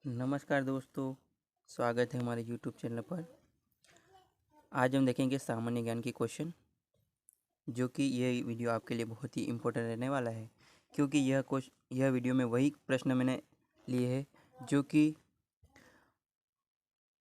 नमस्कार दोस्तों, स्वागत है हमारे यूट्यूब चैनल पर। आज हम देखेंगे सामान्य ज्ञान की क्वेश्चन, जो कि यह वीडियो आपके लिए बहुत ही इम्पोर्टेंट रहने वाला है, क्योंकि यह वीडियो में वही प्रश्न मैंने लिए है जो कि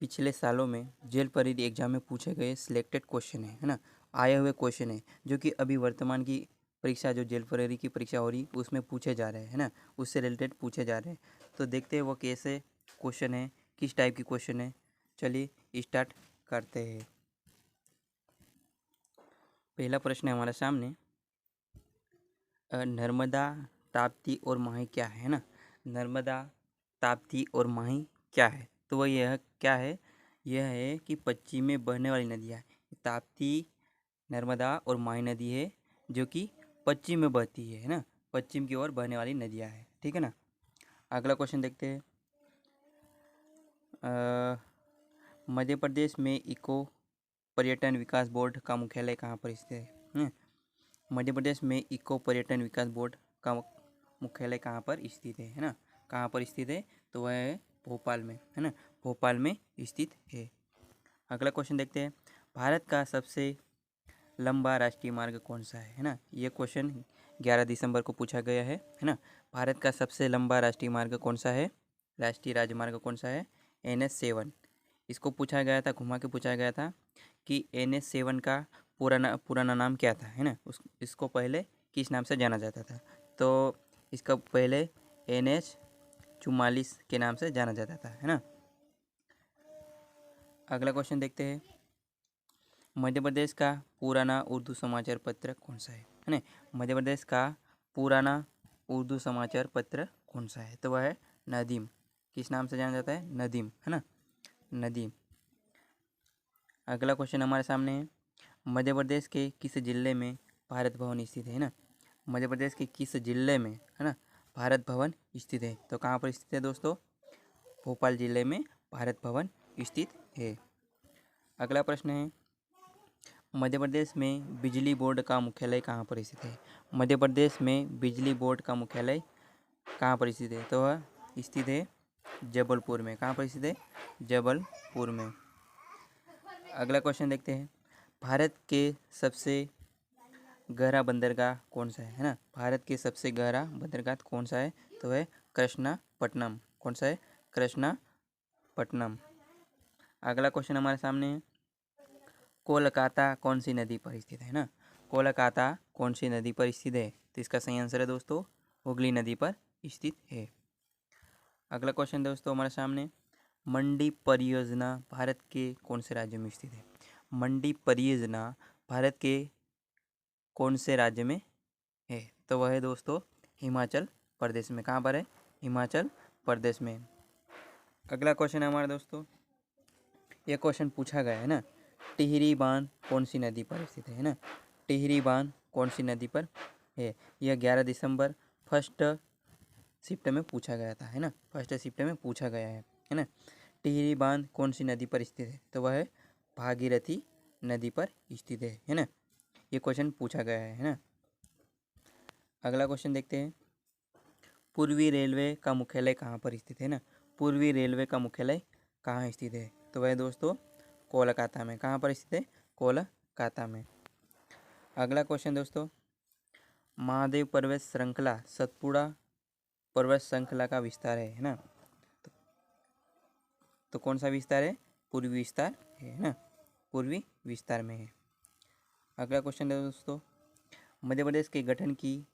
पिछले सालों में जेल परीक्षा एग्जाम में पूछे गए सिलेक्टेड क्वेश्चन है ना, आए हुए क्वेश्चन है जो कि अभी वर्तमान की परीक्षा जो जेल परीक्षा की परीक्षा हो रही उसमें पूछे जा रहे हैं, है ना, उससे रिलेटेड पूछे जा रहे हैं। तो देखते हैं वो कैसे क्वेश्चन है, किस टाइप की क्वेश्चन है। चलिए स्टार्ट करते हैं। पहला प्रश्न है हमारे सामने, नर्मदा, ताप्ती और माही क्या है ना। नर्मदा, ताप्ती और माही क्या है, तो वह यह क्या है, यह है कि पश्चिम में बहने वाली नदियाँ। ताप्ती, नर्मदा और माही नदी है जो कि पश्चिम में बहती है ना, पश्चिम की ओर बहने वाली नदियाँ है, ठीक है ना। अगला क्वेश्चन देखते हैं। मध्य प्रदेश में इको पर्यटन विकास बोर्ड का मुख्यालय कहाँ पर स्थित है। मध्य प्रदेश में इको पर्यटन विकास बोर्ड का मुख्यालय कहाँ पर स्थित है ना, कहाँ पर स्थित है, तो वह है भोपाल में, है ना, भोपाल में स्थित है। अगला क्वेश्चन देखते हैं। भारत का सबसे लंबा राष्ट्रीय मार्ग कौन सा है ना। ये क्वेश्चन 11 दिसंबर को पूछा गया है ना। भारत का सबसे लंबा राष्ट्रीय मार्ग कौन सा है, राष्ट्रीय राजमार्ग कौन सा है, NH7। इसको पूछा गया था, घुमा के पूछा गया था कि NH7 का पुराना नाम क्या था, है ना, इसको पहले किस नाम से जाना जाता था। तो इसका पहले NH44 के नाम से जाना जाता था, है ना। अगला क्वेश्चन देखते हैं। मध्य प्रदेश का पुराना उर्दू समाचार पत्र कौन सा है ना। मध्य प्रदेश का पुराना उर्दू समाचार पत्र कौन सा है, तो वह है नदीम। किस नाम से जाना जाता है, नदीम, है ना, नदीम। अगला क्वेश्चन हमारे सामने है। मध्य प्रदेश के किस जिले में भारत भवन स्थित है ना। मध्य प्रदेश के किस जिले में, है ना, भारत भवन स्थित है, तो कहाँ पर स्थित है दोस्तों, भोपाल जिले में भारत भवन स्थित है। अगला प्रश्न है। मध्य प्रदेश में बिजली बोर्ड का मुख्यालय कहाँ पर स्थित है। मध्य प्रदेश में बिजली बोर्ड का मुख्यालय कहाँ पर स्थित है, तो वह स्थित है जबलपुर में। कहाँ पर स्थित है, जबलपुर में। अगला क्वेश्चन देखते हैं। भारत के सबसे गहरा बंदरगाह कौन सा है ना। भारत के सबसे गहरा बंदरगाह कौन सा है, तो है कृष्णापट्टनम। कौन सा है, कृष्णापट्टनम। अगला क्वेश्चन हमारे सामने है। कोलकाता कौन सी नदी पर स्थित है ना। कोलकाता कौन सी नदी पर स्थित है, तो इसका सही आंसर है दोस्तों हुगली नदी पर स्थित है। अगला क्वेश्चन दोस्तों हमारे सामने। मंडी परियोजना भारत के कौन से राज्य में स्थित है। मंडी परियोजना भारत के कौन से राज्य में है, तो वह है दोस्तों हिमाचल प्रदेश में। कहाँ पर है, हिमाचल प्रदेश में। अगला क्वेश्चन है हमारे दोस्तों, यह क्वेश्चन पूछा गया है ना, टिहरी बांध कौन सी नदी पर स्थित है ना। टिहरी बांध कौन सी नदी पर है, यह 11 दिसंबर फर्स्ट शिफ्ट में पूछा गया था, है ना, फर्स्ट शिफ्ट में पूछा गया है ना। टिहरी बांध कौन सी नदी पर स्थित है, तो वह है भागीरथी नदी पर स्थित है ना। ये क्वेश्चन पूछा गया है ना। अगला क्वेश्चन देखते हैं। पूर्वी रेलवे का मुख्यालय कहाँ पर स्थित है ना। पूर्वी रेलवे का मुख्यालय कहाँ स्थित है, तो वह दोस्तों कोलकाता में। कहाँ पर स्थित है, कोलकाता में। अगला क्वेश्चन दोस्तों। महादेव पर्वत श्रृंखला सतपुड़ा पर्वत श्रृंखला का विस्तार है ना। तो कौन सा विस्तार है, पूर्वी विस्तार है ना, पूर्वी विस्तार में है। अगला क्वेश्चन है दोस्तों। मध्य प्रदेश के गठन की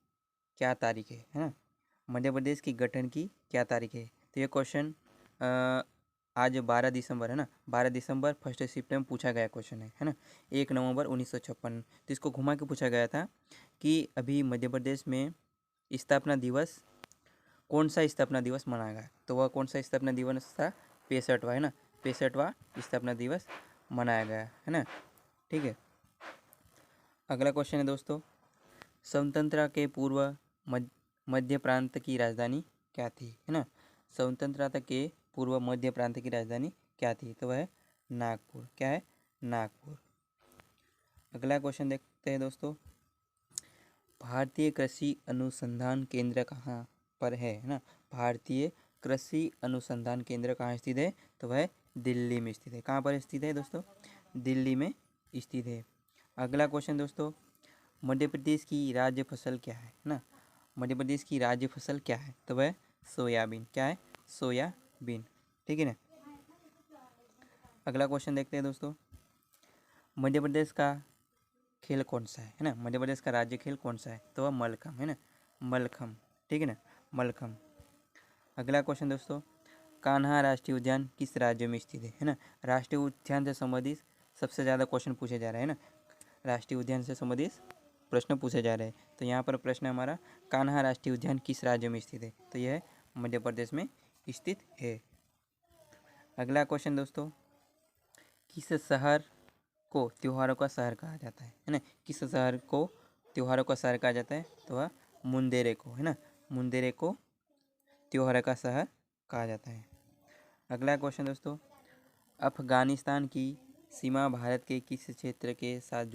क्या तारीख है ना। मध्य प्रदेश की गठन की क्या तारीख है, तो ये क्वेश्चन आज 12 दिसंबर है ना, 12 दिसंबर फर्स्ट शिफ्ट में पूछा गया क्वेश्चन है ना। 1 नवंबर 1956। तो इसको घुमा के पूछा गया था कि अभी मध्य प्रदेश में स्थापना दिवस, कौन सा स्थापना दिवस मनाया गया, तो वह कौन सा स्थापना दिवस था, 65वां, है ना, 65वां स्थापना दिवस मनाया गया है ना, ठीक है। अगला क्वेश्चन है दोस्तों। स्वतंत्रता के पूर्व मध्य प्रांत की राजधानी क्या थी, है ना। स्वतंत्रता के पूर्व मध्य प्रांत की राजधानी क्या थी, तो वह है नागपुर। क्या है, नागपुर। अगला क्वेश्चन देखते हैं दोस्तों। भारतीय कृषि अनुसंधान केंद्र कहाँ पर है ना। भारतीय कृषि अनुसंधान केंद्र कहाँ स्थित है? तो वह दिल्ली में स्थित है। कहाँ पर स्थित है दोस्तों? दिल्ली में स्थित है। अगला क्वेश्चन दोस्तों, मध्य प्रदेश की राज्य फसल क्या है ना? मध्य प्रदेश की राज्य फसल क्या है? तो वह सोयाबीन। क्या है? सोयाबीन। ठीक है ना। अगला क्वेश्चन देखते हैं दोस्तों, मध्य प्रदेश का खेल कौन सा है ना? मध्य प्रदेश का राज्य खेल कौन सा है? तो वह मलखम है ना, मलखम। ठीक है ना, मलखम। अगला क्वेश्चन दोस्तों, कान्हा राष्ट्रीय उद्यान किस राज्य में स्थित है ना? राष्ट्रीय उद्यान से संबंधित सबसे ज़्यादा क्वेश्चन पूछे जा रहे हैं ना, राष्ट्रीय उद्यान से संबंधित प्रश्न पूछे जा रहे हैं। तो यहाँ पर प्रश्न हमारा, कान्हा राष्ट्रीय उद्यान किस राज्य में स्थित है? तो यह मध्य प्रदेश में स्थित है। अगला क्वेश्चन दोस्तों, किस शहर को त्योहारों का शहर कहा जाता है ना? किस शहर को त्योहारों का शहर कहा जाता है? तो वह मुंदेरे को है ना, मुंदेरे को त्योहारों का शहर कहा जाता है। अगला क्वेश्चन दोस्तों, अफगानिस्तान की सीमा भारत के किस क्षेत्र के साथ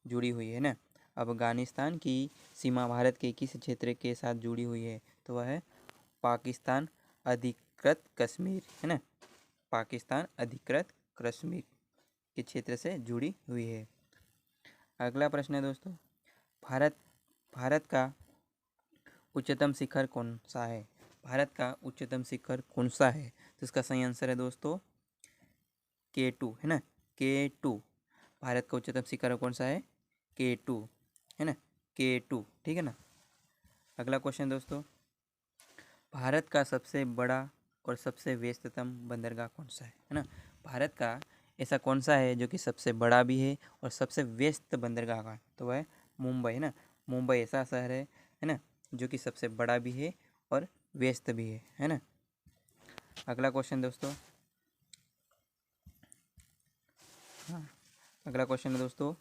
जुड़ी हुई है ना? अफगानिस्तान की सीमा भारत के किस क्षेत्र के साथ जुड़ी हुई है? तो वह है पाकिस्तान अधिकृत कश्मीर है ना, पाकिस्तान अधिकृत कश्मीर के क्षेत्र से जुड़ी हुई है। अगला प्रश्न है दोस्तों, भारत का उच्चतम शिखर कौन सा है? भारत का उच्चतम शिखर कौन सा है? तो इसका सही आंसर है दोस्तों K2 है ना, K2। भारत का उच्चतम शिखर कौन सा है? K2 है ना, K2। ठीक है ना। अगला क्वेश्चन दोस्तों, भारत का सबसे बड़ा और सबसे व्यस्ततम बंदरगाह कौन सा है ना? भारत का ऐसा कौन सा है जो कि सबसे बड़ा भी है और सबसे व्यस्त बंदरगाह का है? तो वह है मुंबई है ना, मुंबई ऐसा शहर है ना, जो कि सबसे बड़ा भी है और व्यस्त भी है ना। अगला क्वेश्चन दोस्तों, हाँ, अगला क्वेश्चन है दोस्तों,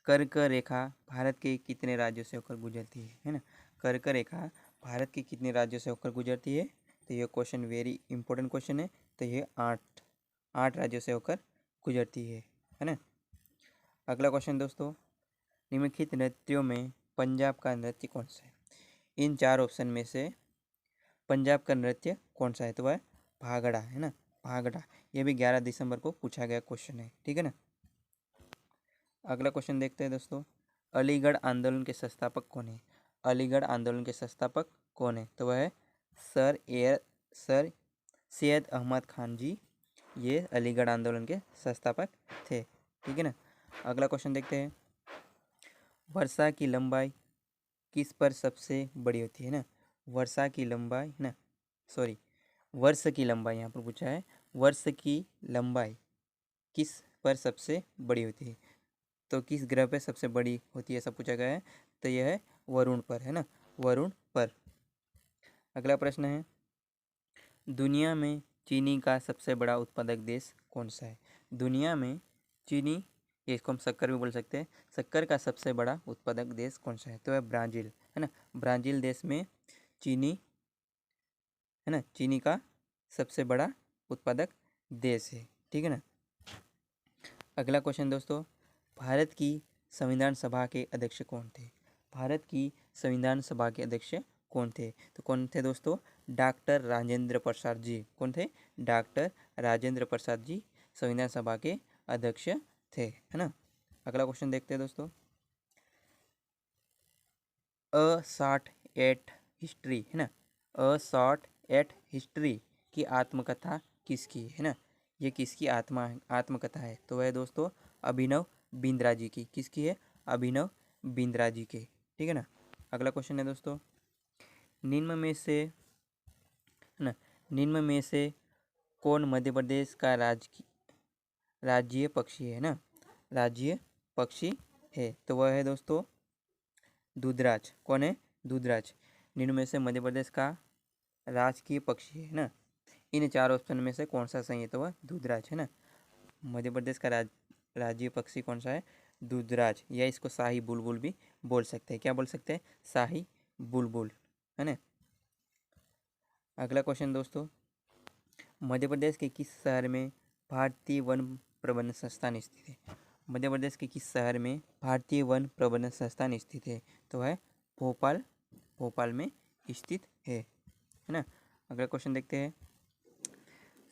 कर्क रेखा भारत के कितने राज्यों से होकर गुजरती है ना? कर्क रेखा भारत के कितने राज्यों से होकर गुजरती है? तो ये क्वेश्चन वेरी इंपॉर्टेंट क्वेश्चन है। तो ये 8 राज्यों से होकर गुजरती है ना। अगला क्वेश्चन दोस्तों, निम्नलिखित नृत्यों में पंजाब का नृत्य कौन सा है? इन 4 ऑप्शन में से पंजाब का नृत्य कौन सा है? तो वह भांगड़ा है ना, भांगड़ा। ये भी 11 दिसंबर को पूछा गया क्वेश्चन है। ठीक है ना। अगला क्वेश्चन देखते हैं दोस्तों, अलीगढ़ आंदोलन के संस्थापक कौन है? अलीगढ़ आंदोलन के संस्थापक कौन है? तो वह है सर सैयद अहमद खान जी। ये अलीगढ़ आंदोलन के संस्थापक थे। ठीक है ना। अगला क्वेश्चन देखते हैं, वर्षा की लंबाई किस पर सबसे बड़ी होती है ना? वर्षा की लंबाई है ना, सॉरी, वर्ष की लंबाई यहाँ पर पूछा है, वर्ष की लंबाई किस पर सबसे बड़ी होती है? तो किस ग्रह पे सबसे बड़ी होती है, ऐसा पूछा गया है। तो यह है वरुण पर है ना, वरुण पर। अगला प्रश्न है, दुनिया में चीनी का सबसे बड़ा उत्पादक देश कौन सा है? दुनिया में चीनी, ये इसको हम शक्कर भी बोल सकते हैं, शक्कर का सबसे बड़ा उत्पादक देश कौन सा है? तो है ब्राज़ील है ना, ब्राज़ील देश में चीनी है ना, चीनी का सबसे बड़ा उत्पादक देश है। ठीक है ना। अगला क्वेश्चन दोस्तों, भारत की संविधान सभा के अध्यक्ष कौन थे? भारत की संविधान सभा के अध्यक्ष कौन थे? तो कौन थे दोस्तों? डॉक्टर राजेंद्र प्रसाद जी। कौन थे? डॉक्टर राजेंद्र प्रसाद जी संविधान सभा के अध्यक्ष थे, है ना। अगला क्वेश्चन देखते हैं दोस्तों, अ शॉर्ट एट हिस्ट्री है ना, अ शॉर्ट एट हिस्ट्री की आत्मकथा किसकी है ना? ये किसकी आत्मकथा है? तो वह दोस्तों अभिनव बिंद्रा जी की। किसकी है? अभिनव बिंद्रा जी के। ठीक है ना। अगला क्वेश्चन है दोस्तों, निम्न में से है ना, निम्न में से कौन मध्य प्रदेश का राज्य पक्षी है ना? राज्य पक्षी है। तो वह है दोस्तों दूधराज। कौन है? दूधराज। निम्न में से मध्य प्रदेश का राजकीय पक्षी है ना, इन 4 ऑप्शन में से कौन सा सही है? तो वह दूधराज है ना। मध्य प्रदेश का राज्य पक्षी कौन सा है? दूधराज, या इसको शाही बुलबुल भी बोल सकते हैं। क्या बोल सकते हैं? शाही बुलबुल, है ना। अगला क्वेश्चन दोस्तों, मध्य प्रदेश के किस शहर में भारतीय वन प्रबंधन संस्थान स्थित है? मध्य प्रदेश के किस शहर में भारतीय वन प्रबंधन संस्थान स्थित है? तो है भोपाल, भोपाल में स्थित है ना। अगला क्वेश्चन देखते हैं।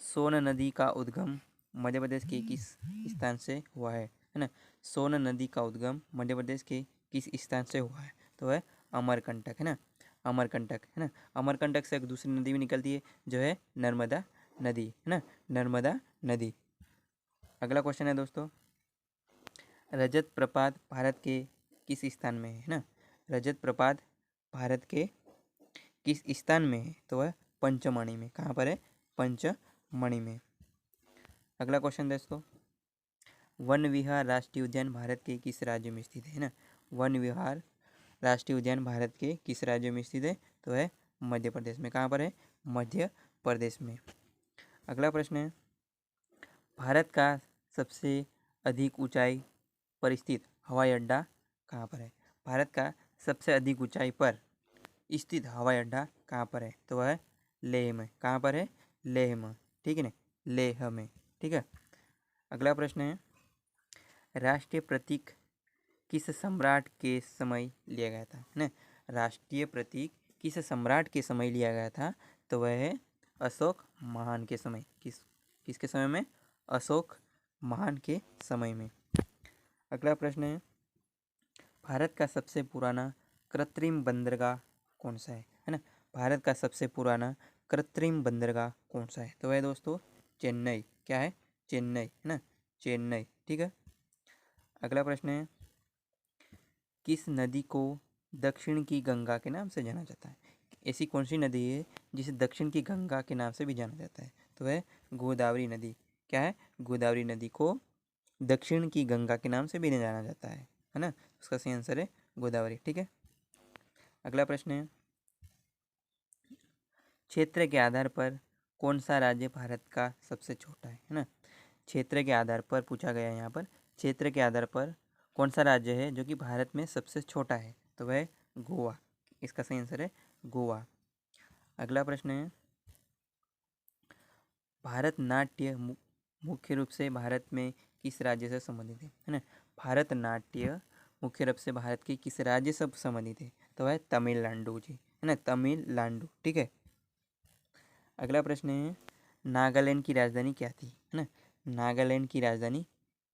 सोन नदी का उद्गम मध्य प्रदेश के किस स्थान से हुआ है ना? सोन नदी का उद्गम मध्य प्रदेश के किस स्थान से हुआ है? तो है अमरकंटक, है ना, अमरकंटक, है ना। अमरकंटक से एक दूसरी नदी भी निकलती है जो है नर्मदा नदी, है ना, नर्मदा नदी। अगला क्वेश्चन है दोस्तों, रजत प्रपात भारत के किस स्थान में है ना? रजत प्रपात भारत के किस स्थान में है? तो वह पंचमढ़ी में। कहाँ पर है? पंचमढ़ी में। अगला क्वेश्चन दोस्तों, वन विहार राष्ट्रीय उद्यान भारत के किस राज्य में स्थित है ना? वन विहार राष्ट्रीय उद्यान भारत के किस राज्य में स्थित है? तो है मध्य प्रदेश में। कहाँ पर है? मध्य प्रदेश में। अगला प्रश्न है, भारत का सबसे अधिक ऊंचाई पर स्थित हवाई अड्डा कहाँ पर है? भारत का सबसे अधिक ऊंचाई पर स्थित हवाई अड्डा कहाँ पर है? तो वह है लेह में। कहाँ पर है? लेह में, ठीक है ना, लेह में, ठीक है। अगला प्रश्न है, राष्ट्रीय प्रतीक किस सम्राट के समय लिया गया था? है ना, राष्ट्रीय प्रतीक किस सम्राट के समय लिया गया था? तो वह है अशोक महान के समय। किसके समय में? अशोक महान के समय में। अगला प्रश्न है, भारत का सबसे पुराना कृत्रिम बंदरगाह कौन सा है ना? भारत का सबसे पुराना कृत्रिम बंदरगाह कौन सा है? तो वह दोस्तों चेन्नई। क्या है? चेन्नई, है ना, चेन्नई, ठीक है। अगला प्रश्न है, किस नदी को दक्षिण की गंगा के नाम से जाना जाता है? ऐसी कौन सी नदी है जिसे दक्षिण की गंगा के नाम से भी जाना जाता है? तो वह गोदावरी नदी। क्या है? गोदावरी नदी को दक्षिण की गंगा के नाम से भी जाना जाता है ना। उसका सही आंसर है गोदावरी, ठीक है। अगला प्रश्न है, क्षेत्र के आधार पर कौन सा राज्य भारत का सबसे छोटा है ना? क्षेत्र के आधार पर पूछा गया है यहाँ पर, क्षेत्र के आधार पर कौन सा राज्य है जो कि भारत में सबसे छोटा है? तो वह है गोवा। इसका सही आंसर है गोवा। अगला प्रश्न है, भारतनाट्य मुख्य रूप से भारत में किस राज्य से संबंधित है ना? भारतनाट्य मुख्य रूप से भारत के किस राज्य से संबंधित है? तो वह तमिलनाडु जी, है ना, तमिलनाडु, ठीक है। अगला प्रश्न है, नागालैंड की राजधानी क्या थी? है ना, नागालैंड की राजधानी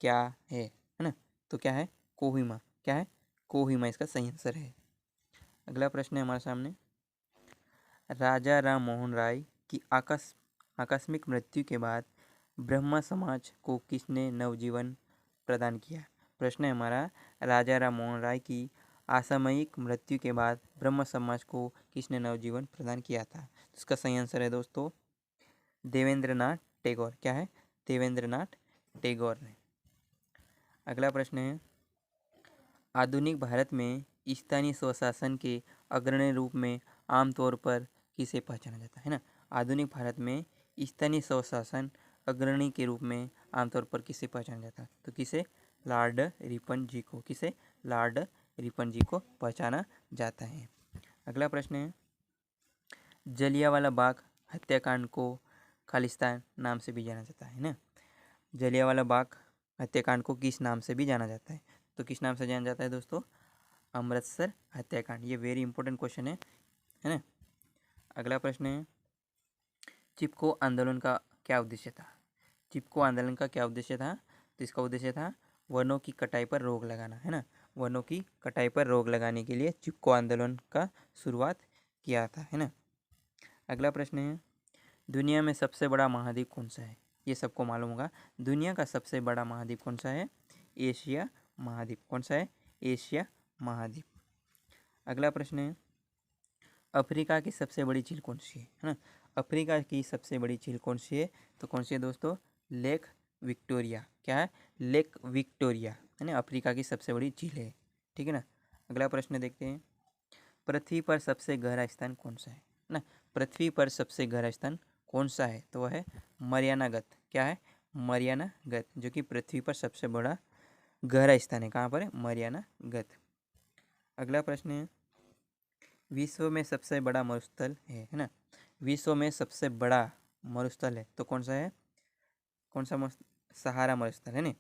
क्या है ना? तो क्या है? कोहिमा। क्या है? कोहिमा इसका सही आंसर है। अगला प्रश्न है हमारे सामने, राजा राम मोहन राय की आकस्मिक मृत्यु के बाद ब्रह्मा समाज को किसने नवजीवन प्रदान किया? प्रश्न है हमारा, राजा राम मोहन राय की असामयिक मृत्यु के बाद ब्रह्म समाज को किसने नवजीवन प्रदान किया था? इसका सही आंसर है दोस्तों देवेंद्रनाथ टैगोर। क्या है? देवेंद्रनाथ टैगोर ने। अगला प्रश्न है, आधुनिक भारत में स्थानीय स्वशासन के अग्रणी रूप में आमतौर पर किसे पहचाना जाता है ना? आधुनिक भारत में स्थानीय स्वशासन अग्रणी के रूप में आमतौर पर किसे पहचाना जाता है? तो किसे? लॉर्ड रिपन जी को। किसे? लॉर्ड रिपन जी को पहचाना जाता है। अगला प्रश्न है, जलियांवाला बाग हत्याकांड को खालिस्तान नाम से भी जाना जाता है ना? जलियांवाला बाग हत्याकांड को किस नाम से भी जाना जाता है? तो किस नाम से जाना जाता है दोस्तों? अमृतसर हत्याकांड। ये वेरी इंपॉर्टेंट क्वेश्चन है ना। अगला प्रश्न है, चिपको आंदोलन का क्या उद्देश्य था? चिपको आंदोलन का क्या उद्देश्य था? तो इसका उद्देश्य था वनों की कटाई पर रोक लगाना, है ना। वनों की कटाई पर रोक लगाने के लिए चिपको आंदोलन का शुरुआत किया था, है ना। अगला प्रश्न है, दुनिया में सबसे बड़ा महाद्वीप कौन सा है? ये सबको मालूम होगा। दुनिया का सबसे बड़ा महाद्वीप कौन सा है? एशिया महाद्वीप। कौन सा है? एशिया महाद्वीप। अगला प्रश्न है, अफ्रीका की सबसे बड़ी झील कौन सी है ना? अफ्रीका की सबसे बड़ी झील कौन सी है? तो कौन सी है दोस्तों? Lake Victoria. क्या है? लेक विक्टोरिया, है ना, अफ्रीका की सबसे बड़ी झील है, ठीक है ना। अगला प्रश्न देखते हैं, पृथ्वी पर सबसे गहरा स्थान कौन सा है ना? पृथ्वी पर सबसे गहरा स्थान कौन सा है? तो वह है मरियाना गत। क्या है? मरियाना गत, जो कि पृथ्वी पर सबसे बड़ा गहरा स्थान है। कहाँ पर है? मरियाना गत। अगला प्रश्न है, विश्व में सबसे बड़ा मरुस्थल है ना? विश्व में सबसे बड़ा मरुस्थल है तो कौन सा है? कौन सा? सहारा मरुस्थल, है ना।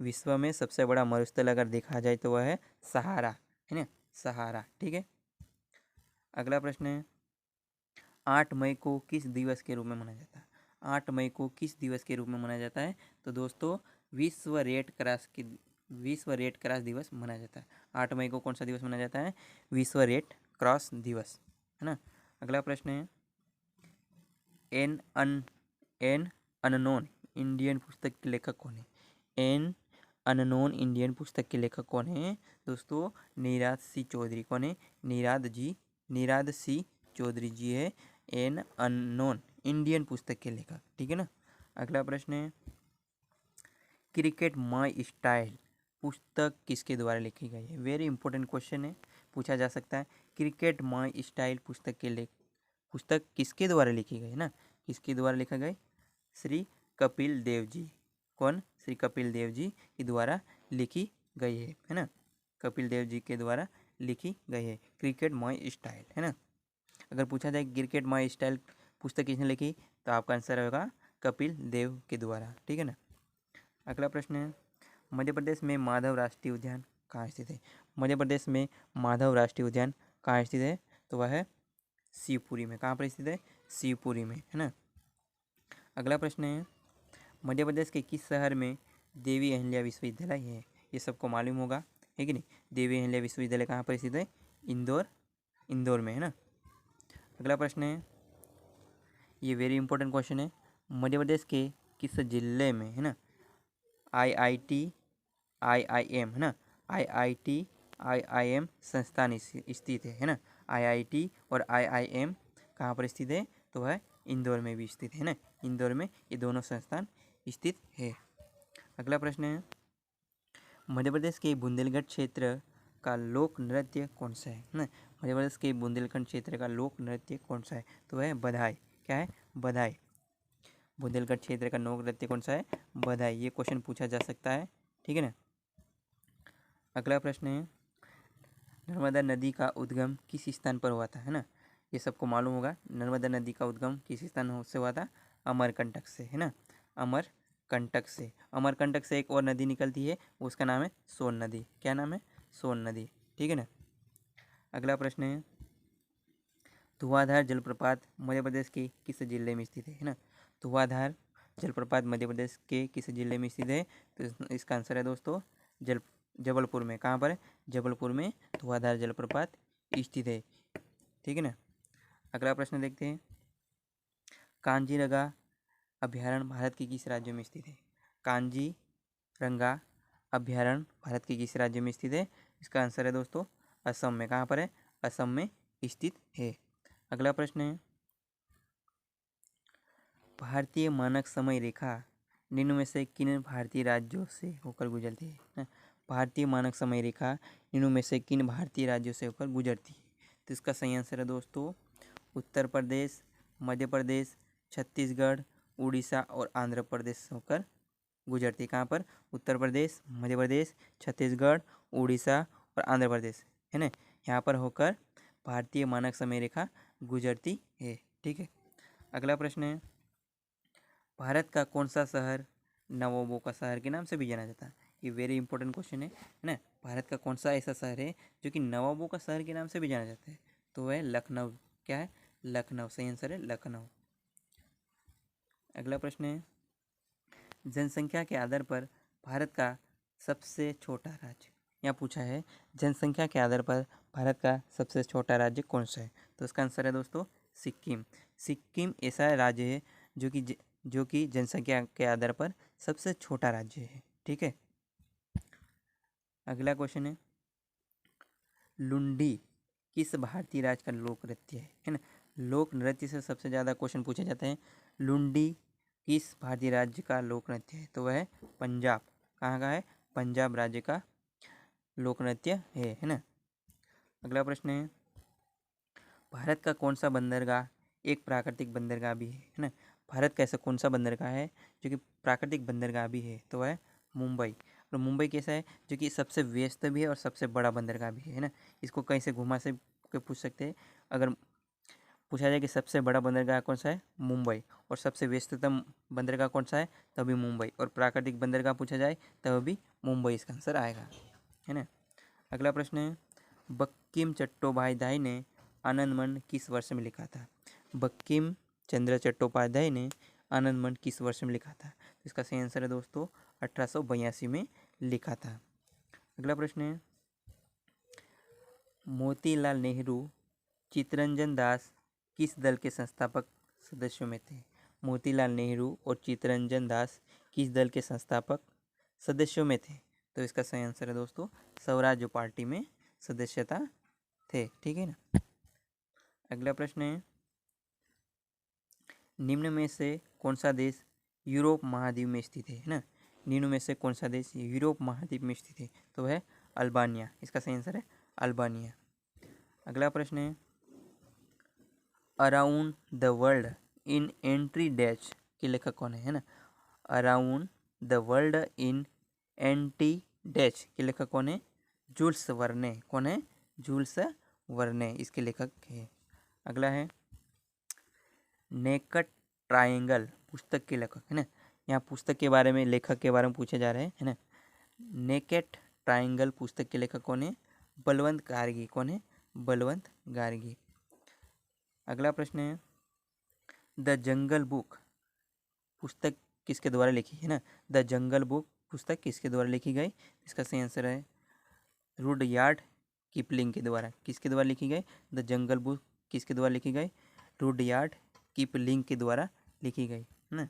विश्व में सबसे बड़ा मरुस्थल अगर देखा जाए तो वह है सहारा, है ना, सहारा, ठीक है। अगला प्रश्न है, 8 मई को किस दिवस के रूप में मनाया जाता है? 8 मई को किस दिवस के रूप में मनाया जाता है? तो दोस्तों विश्व रेड क्रॉस दिवस मनाया जाता है। 8 मई को कौन सा दिवस मनाया जाता है? विश्व रेड क्रॉस दिवस, है ना। अगला प्रश्न है, an un an unknown Indian पुस्तक के लेखक कौन है? एन अननोन इंडियन पुस्तक के लेखक कौन है? दोस्तों नीराद सी चौधरी। कौन है? नीराद सी चौधरी जी है एन अननोन इंडियन पुस्तक के लेखक, ठीक है ना। अगला प्रश्न है, क्रिकेट माय स्टाइल पुस्तक किसके द्वारा लिखी गई है? वेरी इंपॉर्टेंट क्वेश्चन है, पूछा जा सकता है। क्रिकेट माय स्टाइल पुस्तक किसके द्वारा लिखी गई है ना? किसके द्वारा लिखा गया? श्री कपिल देव जी। कौन? श्री कपिल देव जी के द्वारा लिखी गई है ना। कपिल देव जी के द्वारा लिखी गई है क्रिकेट माय स्टाइल, है ना। अगर पूछा जाए क्रिकेट माय स्टाइल पुस्तक किसने लिखी, तो आपका आंसर होगा कपिल देव के द्वारा, ठीक है ना। अगला प्रश्न है, मध्य प्रदेश में माधव राष्ट्रीय उद्यान कहाँ स्थित है? मध्य प्रदेश में माधव राष्ट्रीय उद्यान कहाँ स्थित है? तो वह है शिवपुरी में। कहाँ पर स्थित है? शिवपुरी में, है ना। अगला प्रश्न है, मध्य प्रदेश के किस शहर में देवी अहिल्या विश्वविद्यालय है? ये सबको मालूम होगा, है कि नहीं। देवी अहिल्या विश्वविद्यालय कहाँ पर स्थित है? इंदौर में, है ना। अगला प्रश्न है, ये वेरी इंपॉर्टेंट क्वेश्चन है, मध्य प्रदेश के किस जिले में, है ना, आईआईएम, है ना, आईआईएम संस्थान स्थित है ना। आईआईटी और आईआईएम कहाँ पर स्थित है? तो वह इंदौर में भी स्थित है ना। इंदौर में ये दोनों संस्थान स्थित है। अगला प्रश्न है, मध्य प्रदेश के बुंदेलखंड क्षेत्र का लोक नृत्य कौन सा है ना? मध्य प्रदेश के बुंदेलखंड क्षेत्र का लोक नृत्य कौन सा है? तो वह है बधाई। क्या है? बधाई। बुंदेलखंड क्षेत्र का लोक नृत्य कौन सा है? बधाई। ये क्वेश्चन पूछा जा सकता है, ठीक है ना। अगला प्रश्न है, नर्मदा नदी का उद्गम किस स्थान पर हुआ था, है ना। ये सबको मालूम होगा, नर्मदा नदी का उद्गम किस स्थान से हुआ था? अमरकंटक से, है ना। अमरकंटक से एक और नदी निकलती है, उसका नाम है सोन नदी। क्या नाम है? सोन नदी, ठीक है ना। अगला प्रश्न है, धुआंधार जलप्रपात मध्य प्रदेश के किस जिले में स्थित है ना। धुआंधार जलप्रपात मध्य प्रदेश के किस जिले में स्थित है? तो इसका आंसर है दोस्तों जबलपुर में। कहाँ पर है? जबलपुर में धुआंधार जलप्रपात स्थित है, ठीक है ना। अगला प्रश्न देखते हैं, कांजीरंगा अभ्यारण्य भारत के किस राज्य में स्थित है? कांजीरंगा अभ्यारण्य भारत के किस राज्य में स्थित है? इसका आंसर है दोस्तों असम में। कहाँ पर है? असम में स्थित है। अगला प्रश्न है, भारतीय मानक समय रेखा निम्न में से किन भारतीय राज्यों से होकर गुजरती है? भारतीय मानक समय रेखा निम्न में से किन भारतीय राज्यों से होकर गुजरती है? तो इसका सही आंसर है दोस्तों उत्तर प्रदेश, मध्य प्रदेश, छत्तीसगढ़, उड़ीसा और आंध्र प्रदेश से होकर गुजरती है। कहाँ पर? उत्तर प्रदेश, मध्य प्रदेश, छत्तीसगढ़, उड़ीसा और आंध्र प्रदेश, है ना। यहाँ पर होकर भारतीय मानक समय रेखा गुजरती है, ठीक है। अगला प्रश्न है, भारत का कौन सा शहर नवाबों का शहर के नाम से भी जाना जाता है? ये वेरी इंपॉर्टेंट क्वेश्चन है ना। भारत का कौन सा ऐसा शहर है जो कि नवाबों का शहर के नाम से भी जाना जाता है? तो वह लखनऊ। क्या है? लखनऊ। सही आंसर है लखनऊ। अगला प्रश्न है, जनसंख्या के आधार पर भारत का सबसे छोटा राज्य, यहाँ पूछा है जनसंख्या के आधार पर भारत का सबसे छोटा राज्य कौन सा है? तो इसका आंसर है दोस्तों सिक्किम। सिक्किम ऐसा राज्य है जो कि जनसंख्या के आधार पर सबसे छोटा राज्य है, ठीक है। अगला क्वेश्चन है, लुंडी किस भारतीय राज्य का लोक नृत्य है ना। लोक नृत्य से सबसे ज़्यादा क्वेश्चन पूछे जाते हैं। लुंडी किस भारतीय राज्य का लोक नृत्य है? तो वह है पंजाब। कहाँ का है? पंजाब राज्य का लोक नृत्य है ना। अगला प्रश्न है, भारत का कौन सा बंदरगाह एक प्राकृतिक बंदरगाह भी है ना। भारत का ऐसा कौन सा बंदरगाह है जो कि प्राकृतिक बंदरगाह भी है? तो वह है मुंबई। और मुंबई कैसा है? जो कि सबसे व्यस्त भी है और सबसे बड़ा बंदरगाह भी है ना। इसको कहीं से घुमा से के पूछ सकते हैं। अगर पूछा जाए कि सबसे बड़ा बंदरगाह कौन सा है? मुंबई। और सबसे व्यस्ततम बंदरगाह कौन सा है? तभी मुंबई। और प्राकृतिक बंदरगाह पूछा जाए तब भी मुंबई इसका आंसर आएगा, है ना। अगला प्रश्न है, बंकिम चट्टोपाध्याय ने आनंद मन किस वर्ष में लिखा था? बंकिम चंद्र चट्टोपाध्याय ने आनंद मठ किस वर्ष में लिखा था? तो इसका सही आंसर है दोस्तों 1882 में लिखा था। अगला प्रश्न है, मोतीलाल नेहरू चित्तरंजन दास किस दल के संस्थापक सदस्यों में थे? मोतीलाल नेहरू और चित्तरंजन दास किस दल के संस्थापक सदस्यों में थे? तो इसका सही आंसर है दोस्तों स्वराज्य पार्टी में सदस्यता थे। ठीक है ना। अगला प्रश्न है, निम्न में से कौन सा देश यूरोप महाद्वीप में स्थित है ना? निम्न में से कौन सा देश यूरोप महाद्वीप में स्थित है? तो है अल्बानिया। इसका सही आंसर है अल्बानिया। अगला प्रश्न है, अराउंड द वर्ल्ड इन एंट्री डैश के लेखक कौन है ना? Around the world in eighty days के लेखक कौन है? Jules Verne. कौन है? जूल्स वर्ने इसके लेखक है। अगला है, नेकेड ट्रायंगल पुस्तक के लेखक है ना? यहाँ पुस्तक के बारे में, लेखक के बारे में पूछे जा रहे हैं है ना। नेकेड ट्रायंगल पुस्तक के लेखक कौन है? बलवंत गार्गी। कौन है? बलवंत गार्गी। अगला प्रश्न है, द जंगल बुक पुस्तक किसके द्वारा लिखी है ना? द जंगल बुक पुस्तक किसके द्वारा लिखी गई? इसका सही आंसर है रुडयार्ड किपलिंग के द्वारा। किसके द्वारा लिखी गई? द जंगल बुक किसके द्वारा लिखी गई? रुडयार्ड किपलिंग के द्वारा लिखी गई है ना।